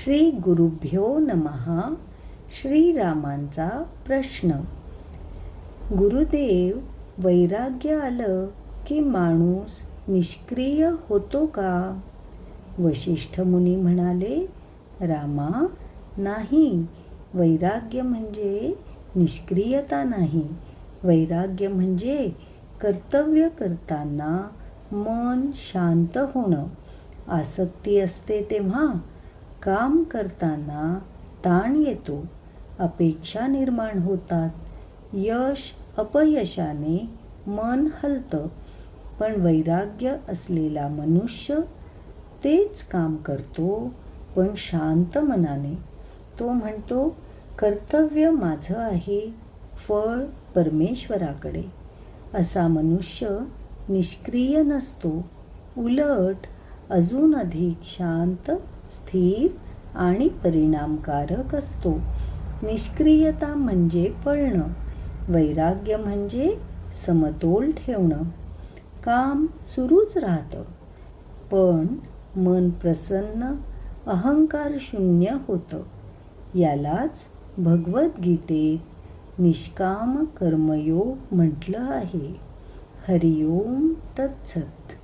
श्री गुरुभ्यो नमः. श्रीरामांचा प्रश्न. गुरुदेव, वैराग्य आलं की माणूस निष्क्रिय होतो का? वशिष्ठ मुनी म्हणाले, रामा, नाही. वैराग्य म्हणजे निष्क्रियता नाही. वैराग्य म्हणजे कर्तव्य करताना मन शांत होणं. आसक्ती असते तेव्हा काम करताना ताण येतो, अपेक्षा निर्माण होतात, यश अपयशाने मन हलतं. पण वैराग्य असलेला मनुष्य तेच काम करतो, पण शांत मनाने. तो म्हणतो, कर्तव्य माझं आहे, फळ परमेश्वराकडे. असा मनुष्य निष्क्रिय नसतो, उलट अजून अधिक शांत, स्थिर आणि परिणामकारक असतो. निष्क्रियता म्हणजे पळणं, वैराग्य म्हणजे समतोल ठेवणं. काम सुरूच राहतं, पण मन प्रसन्न, अहंकार शून्य होतं. यालाच भगवद्गीतेत निष्काम कर्मयोग म्हटलं आहे. हरिओम तत्सत.